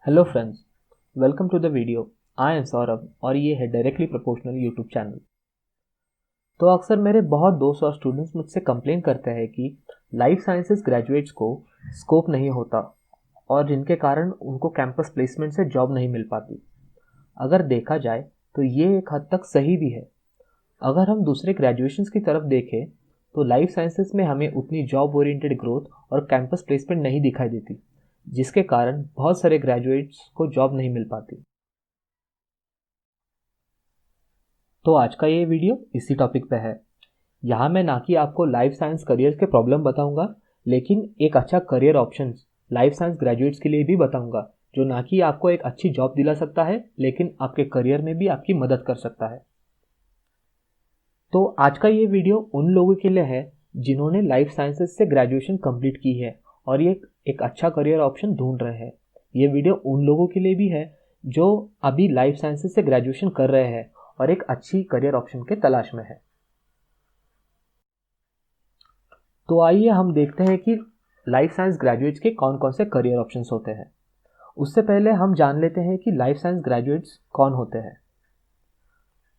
Hello friends, welcome to the video. I am Saurabh और ये है डायरेक्टली प्रोपोर्शनल यूट्यूब चैनल। तो अक्सर मेरे बहुत दोस्त और स्टूडेंट्स मुझसे कंप्लेन करते हैं कि लाइफ साइंसेस ग्रेजुएट्स को स्कोप नहीं होता और जिनके कारण उनको कैंपस प्लेसमेंट से जॉब नहीं मिल पाती। अगर देखा जाए तो ये एक हद तक सही भी है। अगर हम दूसरे ग्रेजुएशंस की तरफ देखें तो लाइफ साइंसेस में हमें उतनी जॉब ओरिएंटेड ग्रोथ और कैंपस प्लेसमेंट नहीं दिखाई देती, जिसके कारण बहुत सारे ग्रेजुएट्स को जॉब नहीं मिल पाती। तो आज का ये वीडियो इसी टॉपिक पे है। यहाँ मैं ना कि आपको लाइफ साइंस करियर के प्रॉब्लम बताऊंगा, लेकिन एक अच्छा career option life science graduates के लिए भी बताऊंगा, जो ना कि आपको एक अच्छी जॉब दिला सकता है, लेकिन आपके करियर में भी आपकी मदद कर सकता है। तो आज का ये वीडियो उन लोगों के लिए है जिन्होंने लाइफ साइंसेस से ग्रेजुएशन कंप्लीट की है और ये एक अच्छा करियर ऑप्शन ढूंढ रहे हैं। ये वीडियो उन लोगों के लिए भी है जो अभी लाइफ साइंसेस से ग्रेजुएशन कर रहे हैं और एक अच्छी करियर ऑप्शन के तलाश में है। तो आइए हम देखते हैं कि लाइफ साइंस ग्रेजुएट्स के कौन कौन से करियर ऑप्शंस होते हैं। उससे पहले हम जान लेते हैं कि लाइफ साइंस ग्रेजुएट्स कौन होते हैं।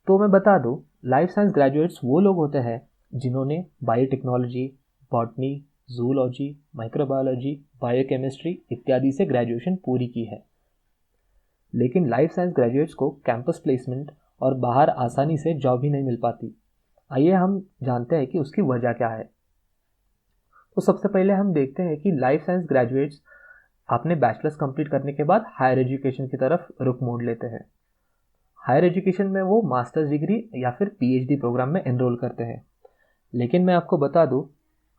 तो मैं बता दूं, लाइफ साइंस ग्रेजुएट्स वो लोग होते हैं जिन्होंने biotechnology, botany, zoology, microbiology, biochemistry इत्यादि से ग्रेजुएशन पूरी की है। लेकिन लाइफ साइंस ग्रेजुएट्स को कैंपस प्लेसमेंट और बाहर आसानी से जॉब ही नहीं मिल पाती। आइए हम जानते हैं कि उसकी वजह क्या है। तो सबसे पहले हम देखते हैं कि लाइफ साइंस ग्रेजुएट्स अपने बैचलर्स कंप्लीट करने के बाद हायर एजुकेशन की तरफ रुख मोड़ लेते हैं। हायर एजुकेशन में वो मास्टर्स डिग्री या फिर पीएचडी प्रोग्राम में एनरोल करते हैं। लेकिन मैं आपको बता दूं,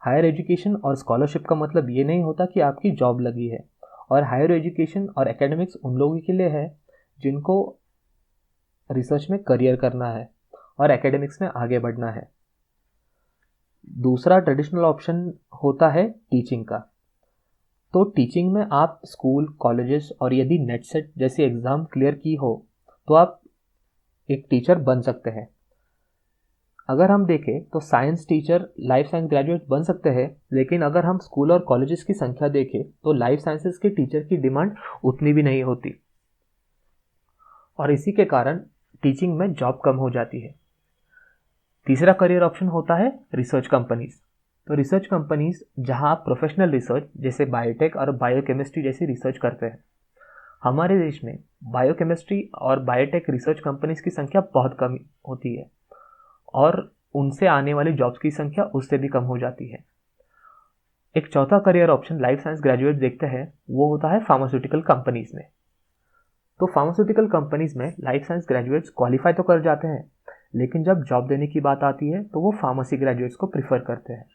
हायर एजुकेशन और स्कॉलरशिप का मतलब ये नहीं होता कि आपकी जॉब लगी है। और हायर एजुकेशन और एकेडमिक्स उन लोगों के लिए है जिनको रिसर्च में करियर करना है और एकेडमिक्स में आगे बढ़ना है। दूसरा ट्रेडिशनल ऑप्शन होता है टीचिंग का। तो टीचिंग में आप स्कूल, कॉलेजेस और यदि नेट सेट जैसी एग्ज़ाम क्लियर की हो तो आप एक टीचर बन सकते हैं। अगर हम देखें तो science teacher life science graduate बन सकते हैं, लेकिन अगर हम स्कूल और कॉलेजेस की संख्या देखें तो लाइफ साइंसेस के टीचर की डिमांड उतनी भी नहीं होती और इसी के कारण टीचिंग में जॉब कम हो जाती है। तीसरा करियर ऑप्शन होता है रिसर्च कंपनीज। तो रिसर्च कंपनीज जहां आप प्रोफेशनल रिसर्च जैसे बायोटेक और बायोकेमिस्ट्री जैसी रिसर्च करते हैं। हमारे देश में बायोकेमिस्ट्री और बायोटेक रिसर्च कंपनीज की संख्या बहुत कम होती है और उनसे आने वाली जॉब्स की संख्या उससे भी कम हो जाती है। एक चौथा career option life science graduate देखते हैं, वो होता है फार्मास्यूटिकल कंपनीज में। तो फार्मास्यूटिकल कंपनीज में लाइफ साइंस ग्रेजुएट्स क्वालिफाई तो कर जाते हैं, लेकिन जब जॉब देने की बात आती है तो वो फार्मेसी ग्रेजुएट्स को प्रिफर करते हैं।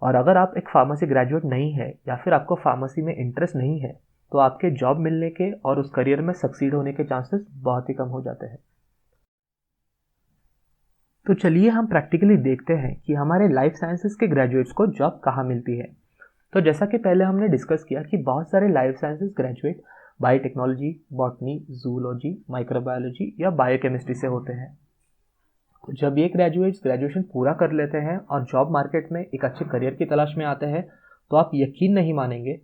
और अगर आप एक फार्मेसी ग्रेजुएट नहीं है या फिर आपको फार्मेसी में इंटरेस्ट नहीं है तो आपके जॉब मिलने के और उस करियर में सक्सीड होने के चांसेस बहुत ही कम हो जाते हैं। तो चलिए हम प्रैक्टिकली देखते हैं कि हमारे लाइफ साइंसेस के ग्रेजुएट्स को जॉब कहाँ मिलती है। तो जैसा कि पहले हमने डिस्कस किया कि बहुत सारे life sciences graduate biotechnology, botany, zoology, microbiology या बायोकेमिस्ट्री से होते हैं। तो जब ये ग्रेजुएट्स ग्रेजुएशन पूरा कर लेते हैं और जॉब मार्केट में एक अच्छे करियर की तलाश में आते हैं तो आप यकीन नहीं मानेंगे,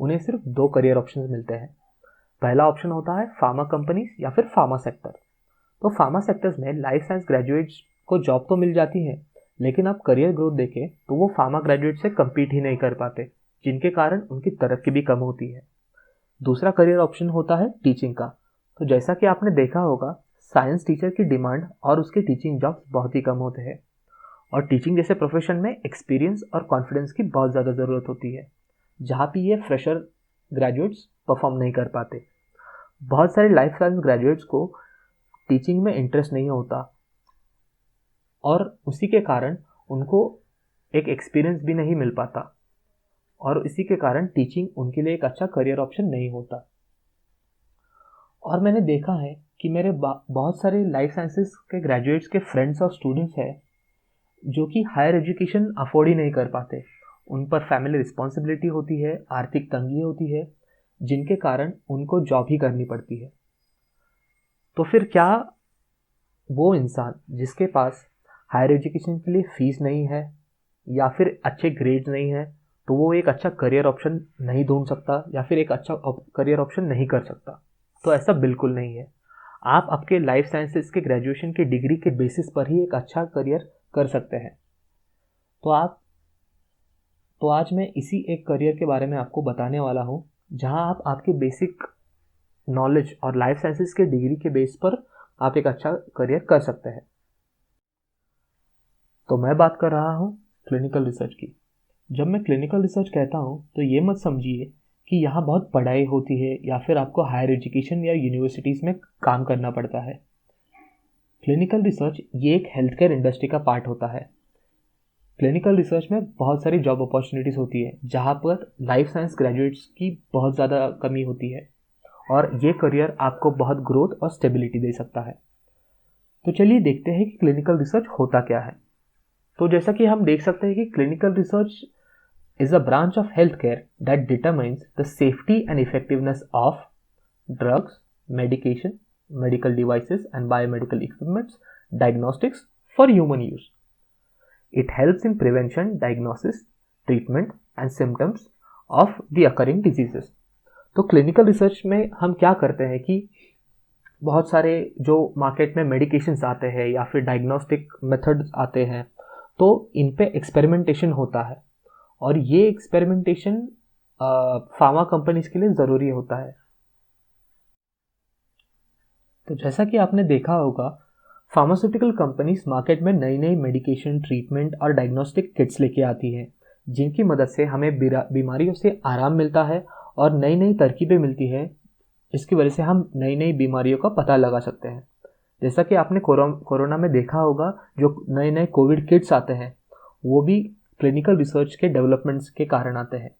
उन्हें सिर्फ दो करियर ऑप्शंस मिलते हैं। पहला ऑप्शन होता है फार्मा कंपनीज या फिर फार्मा सेक्टर। तो फार्मा सेक्टर्स में लाइफ साइंस ग्रेजुएट्स को जॉब तो मिल जाती है, लेकिन आप करियर ग्रोथ देखें तो वो फार्मा ग्रेजुएट से कम्पीट ही नहीं कर पाते, जिनके कारण उनकी तरक्की भी कम होती है। दूसरा करियर ऑप्शन होता है टीचिंग का। तो जैसा कि आपने देखा होगा, साइंस टीचर की डिमांड और उसके टीचिंग जॉब्स बहुत ही कम होते हैं और टीचिंग जैसे प्रोफेशन में एक्सपीरियंस और कॉन्फिडेंस की बहुत ज़्यादा ज़रूरत होती है, जहाँ पे ये फ्रेशर ग्रेजुएट्स परफॉर्म नहीं कर पाते। बहुत सारे लाइफ साइंस ग्रेजुएट्स को टीचिंग में इंटरेस्ट नहीं होता और उसी के कारण उनको एक एक्सपीरियंस भी नहीं मिल पाता और इसी के कारण टीचिंग उनके लिए एक अच्छा करियर ऑप्शन नहीं होता। और मैंने देखा है कि मेरे बहुत सारे लाइफ साइंसेस के ग्रेजुएट्स के फ्रेंड्स और स्टूडेंट्स हैं जो कि हायर एजुकेशन अफोर्ड ही नहीं कर पाते। उन पर फैमिली रिस्पॉन्सिबिलिटी होती है, आर्थिक तंगी होती है, जिनके कारण उनको जॉब ही करनी पड़ती है। तो फिर क्या वो इंसान जिसके पास हायर एजुकेशन के लिए फीस नहीं है या फिर अच्छे ग्रेड्स नहीं है, तो वो एक अच्छा करियर ऑप्शन नहीं ढूंढ सकता या फिर एक अच्छा करियर ऑप्शन नहीं कर सकता। तो ऐसा बिल्कुल नहीं है। आप आपके लाइफ साइंसेस के ग्रेजुएशन की डिग्री के बेसिस पर ही एक अच्छा करियर कर सकते हैं। तो आज मैं इसी एक करियर के बारे में आपको बताने वाला हूँ, जहाँ आप आपके बेसिक नॉलेज और लाइफ साइंसेस के डिग्री के बेस पर आप एक अच्छा करियर कर सकते हैं। तो मैं बात कर रहा हूँ क्लिनिकल रिसर्च की। जब मैं क्लिनिकल रिसर्च कहता हूँ तो ये मत समझिए कि यहाँ बहुत पढ़ाई होती है या फिर आपको हायर एजुकेशन या यूनिवर्सिटीज़ में काम करना पड़ता है। क्लिनिकल रिसर्च ये एक हेल्थ केयर इंडस्ट्री का पार्ट होता है। क्लिनिकल रिसर्च में बहुत सारी जॉब अपॉर्चुनिटीज़ होती है, जहाँ पर लाइफ साइंस ग्रेजुएट्स की बहुत ज़्यादा कमी होती है, और ये करियर आपको बहुत ग्रोथ और स्टेबिलिटी दे सकता है। तो चलिए देखते हैं कि क्लिनिकल रिसर्च होता क्या है। तो जैसा कि हम देख सकते हैं कि clinical research is a branch of healthcare that determines the safety and effectiveness of drugs, medication, medical devices, and biomedical equipments, diagnostics for human use. It helps in prevention, diagnosis, treatment, and symptoms of the occurring diseases. तो clinical research में हम क्या करते हैं कि बहुत सारे जो मार्केट में मेडिकेशंस आते हैं या फिर डायग्नोस्टिक मेथड्स आते हैं, तो इन पे एक्सपेरिमेंटेशन होता है, और ये एक्सपेरिमेंटेशन फार्मा कंपनीज के लिए ज़रूरी होता है। तो जैसा कि आपने देखा होगा, फार्मास्यूटिकल कंपनीज मार्केट में नई नई मेडिकेशन, ट्रीटमेंट और डायग्नोस्टिक किट्स लेके आती हैं, जिनकी मदद से हमें बीमारियों से आराम मिलता है और नई नई तरकीबें मिलती है, जिसकी वजह से हम नई नई बीमारियों का पता लगा सकते हैं। जैसा कि आपने कोरोना में देखा होगा, जो नए नए कोविड किट्स आते हैं वो भी क्लिनिकल रिसर्च के डेवलपमेंट्स के कारण आते हैं।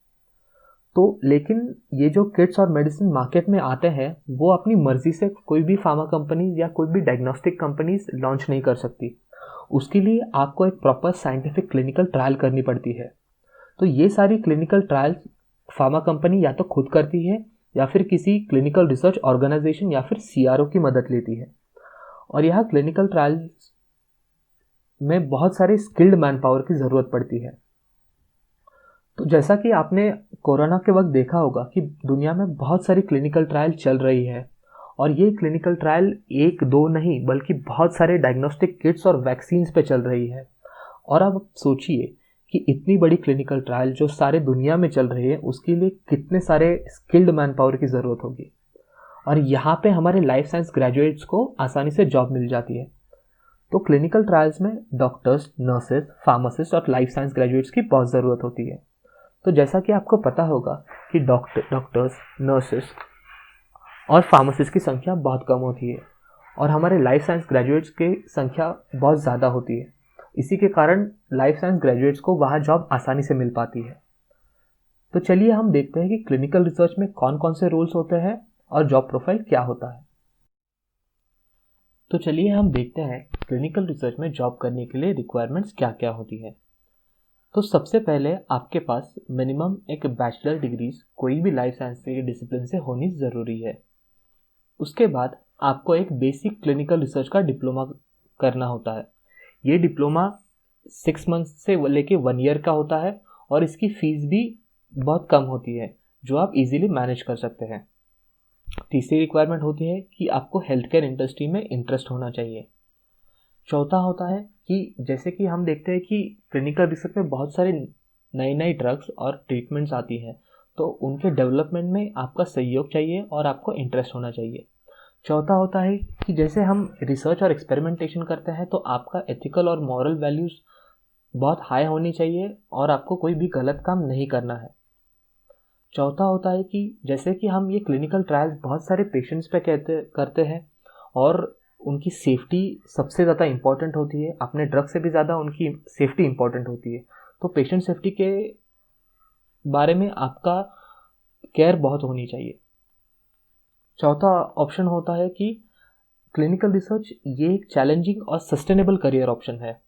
तो लेकिन ये जो किट्स और मेडिसिन मार्केट में आते हैं, वो अपनी मर्जी से कोई भी फार्मा कंपनीज या कोई भी डायग्नोस्टिक कंपनीज लॉन्च नहीं कर सकती। उसके लिए आपको एक प्रॉपर साइंटिफिक क्लिनिकल ट्रायल करनी पड़ती है। तो ये सारी क्लिनिकल ट्रायल्स फार्मा कंपनी या तो खुद करती है या फिर किसी क्लिनिकल रिसर्च ऑर्गेनाइजेशन या फिर CRO की मदद लेती है। और यहाँ क्लिनिकल ट्रायल्स में बहुत सारे स्किल्ड मैन पावर की ज़रूरत पड़ती है। तो जैसा कि आपने कोरोना के वक्त देखा होगा कि दुनिया में बहुत सारी क्लिनिकल ट्रायल चल रही है, और ये क्लिनिकल ट्रायल एक दो नहीं बल्कि बहुत सारे डायग्नोस्टिक किट्स और वैक्सीन्स पे चल रही है। और अब सोचिए कि इतनी बड़ी क्लिनिकल ट्रायल जो सारे दुनिया में चल रही है, उसके लिए कितने सारे स्किल्ड मैन पावर की ज़रूरत होगी। और यहाँ पे हमारे लाइफ साइंस ग्रेजुएट्स को आसानी से जॉब मिल जाती है। तो क्लिनिकल ट्रायल्स में डॉक्टर्स, नर्सेस, फार्मासिस्ट और लाइफ साइंस ग्रेजुएट्स की बहुत ज़रूरत होती है। तो जैसा कि आपको पता होगा कि डॉक्टर्स, नर्सेस और फार्मासिस्ट की संख्या बहुत कम होती है, और हमारे लाइफ साइंस ग्रेजुएट्स की संख्या बहुत ज़्यादा होती है। इसी के कारण लाइफ साइंस ग्रेजुएट्स को वहाँ जॉब आसानी से मिल पाती है। तो चलिए हम देखते हैं कि क्लिनिकल रिसर्च में कौन कौन से रोल्स होते हैं और जॉब प्रोफाइल क्या होता है। तो चलिए हम देखते हैं क्लिनिकल रिसर्च में जॉब करने के लिए रिक्वायरमेंट्स क्या क्या होती है। तो सबसे पहले आपके पास मिनिमम एक बैचलर डिग्रीज कोई भी लाइफ साइंस के डिसिप्लिन से होनी ज़रूरी है। उसके बाद आपको एक बेसिक क्लिनिकल रिसर्च का डिप्लोमा करना होता है। ये डिप्लोमा 6 मंथ से लेके 1 ईयर का होता है, और इसकी फ़ीस भी बहुत कम होती है, जो आप इजीली मैनेज कर सकते हैं। तीसरी रिक्वायरमेंट होती है कि आपको हेल्थ केयर इंडस्ट्री में इंटरेस्ट होना चाहिए। चौथा होता है कि जैसे कि हम देखते हैं कि क्लिनिकल रिसर्च में बहुत सारे नई नई ड्रग्स और ट्रीटमेंट्स आती हैं, तो उनके डेवलपमेंट में आपका सहयोग चाहिए और आपको इंटरेस्ट होना चाहिए। चौथा होता है कि जैसे हम रिसर्च और एक्सपेरिमेंटेशन करते हैं, तो आपका एथिकल और मॉरल वैल्यूज़ बहुत हाई होनी चाहिए और आपको कोई भी गलत काम नहीं करना है। चौथा होता है कि जैसे कि हम ये क्लिनिकल ट्रायल्स बहुत सारे पेशेंट्स पे करते हैं, और उनकी सेफ्टी सबसे ज़्यादा इम्पॉर्टेंट होती है। अपने ड्रग से भी ज़्यादा उनकी सेफ्टी इम्पॉर्टेंट होती है। तो पेशेंट सेफ्टी के बारे में आपका केयर बहुत होनी चाहिए। चौथा ऑप्शन होता है कि क्लिनिकल रिसर्च ये एक चैलेंजिंग और सस्टेनेबल करियर ऑप्शन है।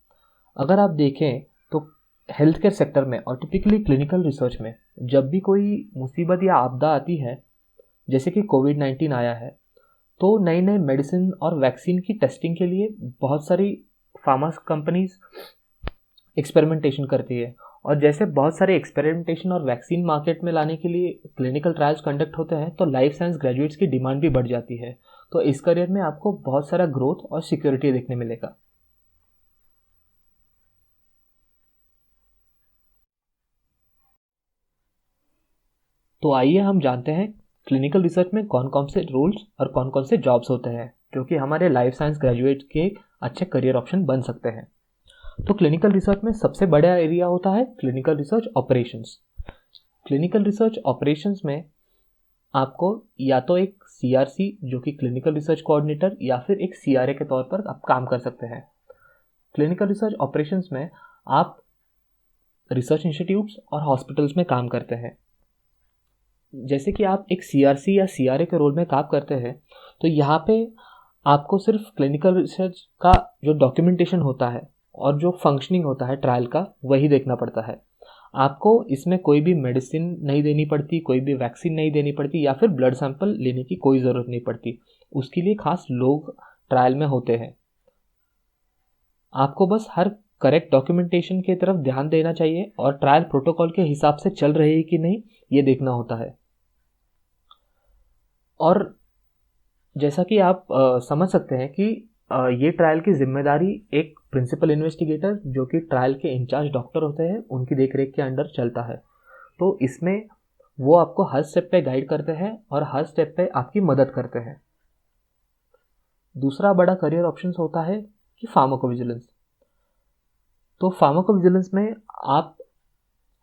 अगर आप देखें तो हेल्थ केयर सेक्टर में और टिपिकली क्लिनिकल रिसर्च में जब भी कोई मुसीबत या आपदा आती है, जैसे कि कोविड-19 आया है, तो नई नई मेडिसिन और वैक्सीन की टेस्टिंग के लिए बहुत सारी फार्मा कंपनीज एक्सपेरिमेंटेशन करती है, और जैसे बहुत सारे एक्सपेरिमेंटेशन और वैक्सीन मार्केट में लाने के लिए क्लिनिकल ट्रायल्स कंडक्ट होते हैं, तो लाइफ साइंस ग्रेजुएट्स की डिमांड भी बढ़ जाती है। तो इस करियर में आपको बहुत सारा ग्रोथ और सिक्योरिटी देखने मिलेगा। तो आइए हम जानते हैं क्लिनिकल रिसर्च में कौन कौन से रोल्स और कौन कौन से जॉब्स होते हैं जो कि हमारे लाइफ साइंस ग्रेजुएट के अच्छे करियर ऑप्शन बन सकते हैं। तो क्लिनिकल रिसर्च में सबसे बड़ा एरिया होता है clinical research operations. Clinical research operations में आपको या तो एक CRC जो कि क्लिनिकल रिसर्च कोऑर्डिनेटर या फिर एक CRA के तौर पर आप काम कर सकते हैं। क्लिनिकल रिसर्च ऑपरेशंस में आप रिसर्च इंस्टीट्यूट्स और हॉस्पिटल्स में काम करते हैं। जैसे कि आप एक CRC या CRA के रोल में काम करते हैं, तो यहाँ पे आपको सिर्फ क्लिनिकल रिसर्च का जो डॉक्यूमेंटेशन होता है और जो फंक्शनिंग होता है ट्रायल का, वही देखना पड़ता है। आपको इसमें कोई भी मेडिसिन नहीं देनी पड़ती, कोई भी वैक्सीन नहीं देनी पड़ती या फिर ब्लड सैंपल लेने की कोई ज़रूरत नहीं पड़ती। उसके लिए खास लोग ट्रायल में होते हैं। आपको बस हर करेक्ट डॉक्यूमेंटेशन की तरफ ध्यान देना चाहिए और ट्रायल प्रोटोकॉल के हिसाब से चल रहे हैं कि नहीं, ये देखना होता है। और जैसा कि आप समझ सकते हैं कि ये ट्रायल की जिम्मेदारी एक प्रिंसिपल इन्वेस्टिगेटर जो कि ट्रायल के इंचार्ज डॉक्टर होते हैं उनकी देखरेख के अंडर चलता है। तो इसमें वो आपको हर स्टेप पे गाइड करते हैं और हर स्टेप पे आपकी मदद करते हैं। दूसरा बड़ा करियर ऑप्शन होता है कि फार्माकोविजिलेंस। तो फार्माकोविजिलेंस में आप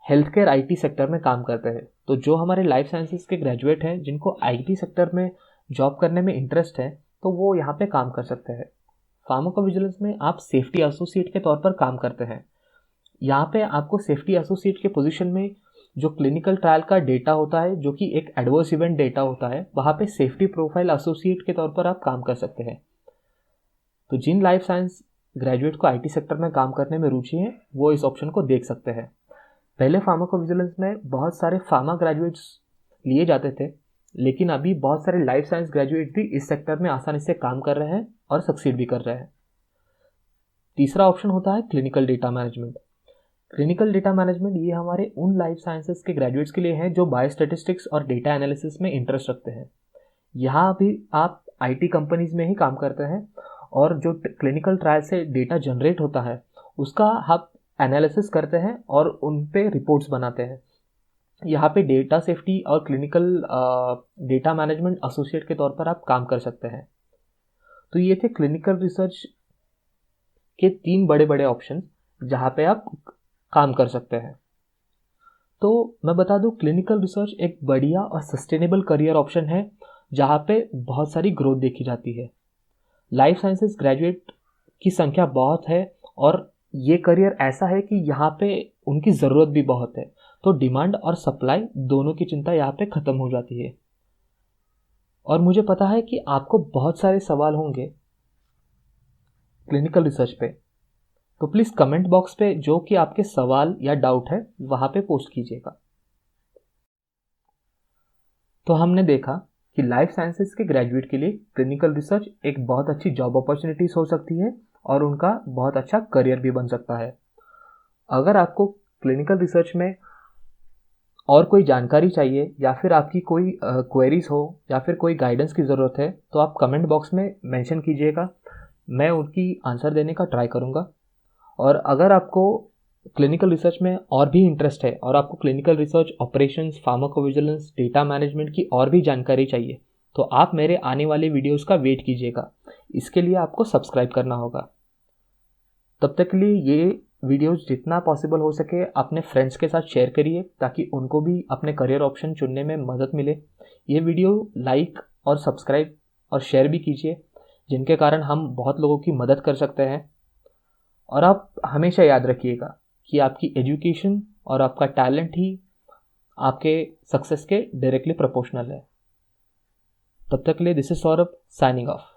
हेल्थ केयर IT सेक्टर में काम करते हैं। तो जो हमारे लाइफ साइंसेस के ग्रेजुएट हैं जिनको IT सेक्टर में जॉब करने में इंटरेस्ट है, तो वो यहाँ पे काम कर सकते हैं। फार्माकोविजिलेंस में आप सेफ्टी एसोसिएट के तौर पर काम करते हैं। यहाँ पे आपको सेफ्टी एसोसिएट के पोजीशन में जो क्लिनिकल ट्रायल का डेटा होता है, जो कि एक एडवर्स इवेंट डेटा होता है, वहाँ पे सेफ्टी प्रोफाइल एसोसिएट के तौर पर आप काम कर सकते हैं। तो जिन लाइफ साइंस ग्रेजुएट को IT सेक्टर में काम करने में रुचि है, वो इस ऑप्शन को देख सकते हैं। पहले फार्माकोविजिलेंस में बहुत सारे फार्मा ग्रेजुएट्स लिए जाते थे, लेकिन अभी बहुत सारे लाइफ साइंस ग्रेजुएट भी इस सेक्टर में आसानी से काम कर रहे हैं और सक्सीड भी कर रहे हैं। तीसरा ऑप्शन होता है clinical data management. Clinical data management ये हमारे उन लाइफ साइंसेस के ग्रेजुएट्स के लिए है जो बायोस्टैटिस्टिक्स और डेटा एनालिसिस में इंटरेस्ट रखते हैं। यहाँ भी आप IT कंपनीज में ही काम करते हैं और जो क्लिनिकल ट्रायल से डेटा जनरेट होता है उसका आप एनालिसिस करते हैं और उन पे रिपोर्ट्स बनाते हैं। यहाँ पे डेटा सेफ्टी और क्लिनिकल डेटा मैनेजमेंट एसोसिएट के तौर पर आप काम कर सकते हैं। तो ये थे क्लिनिकल रिसर्च के 3 बड़े बड़े ऑप्शन जहाँ पे आप काम कर सकते हैं। तो मैं बता दूं, क्लिनिकल रिसर्च एक बढ़िया और सस्टेनेबल करियर ऑप्शन है जहाँ पे बहुत सारी ग्रोथ देखी जाती है। लाइफ साइंसेस ग्रेजुएट की संख्या बहुत है और ये करियर ऐसा है कि यहाँ पे उनकी ज़रूरत भी बहुत है। तो डिमांड और सप्लाई दोनों की चिंता यहाँ पे ख़त्म हो जाती है। और मुझे पता है कि आपको बहुत सारे सवाल होंगे क्लिनिकल रिसर्च पे, तो प्लीज़ कमेंट बॉक्स पे जो कि आपके सवाल या डाउट है वहाँ पे पोस्ट कीजिएगा। तो हमने देखा कि लाइफ साइंसेस के ग्रेजुएट के लिए क्लिनिकल रिसर्च एक बहुत अच्छी जॉब अपॉर्चुनिटीज़ हो सकती है और उनका बहुत अच्छा करियर भी बन सकता है। अगर आपको क्लिनिकल रिसर्च में और कोई जानकारी चाहिए या फिर आपकी कोई क्वेरीज हो या फिर कोई गाइडेंस की ज़रूरत है, तो आप कमेंट बॉक्स में मेंशन कीजिएगा, मैं उनकी आंसर देने का ट्राई करूँगा। और अगर आपको क्लिनिकल रिसर्च में और भी इंटरेस्ट है और आपको clinical research operations, pharmacovigilance, data management की और भी जानकारी चाहिए, तो आप मेरे आने वाले वीडियोस का वेट कीजिएगा। इसके लिए आपको सब्सक्राइब करना होगा। तब तक के लिए ये वीडियोस जितना पॉसिबल हो सके अपने फ्रेंड्स के साथ शेयर करिए ताकि उनको भी अपने करियर ऑप्शन चुनने में मदद मिले। ये वीडियो लाइक और सब्सक्राइब और शेयर भी कीजिए, जिनके कारण हम बहुत लोगों की मदद कर सकते हैं। और आप हमेशा याद रखिएगा कि आपकी एजुकेशन और आपका टैलेंट ही आपके सक्सेस के डायरेक्टली प्रोपोर्शनल है। तब तक के लिए this is Saurabh signing off.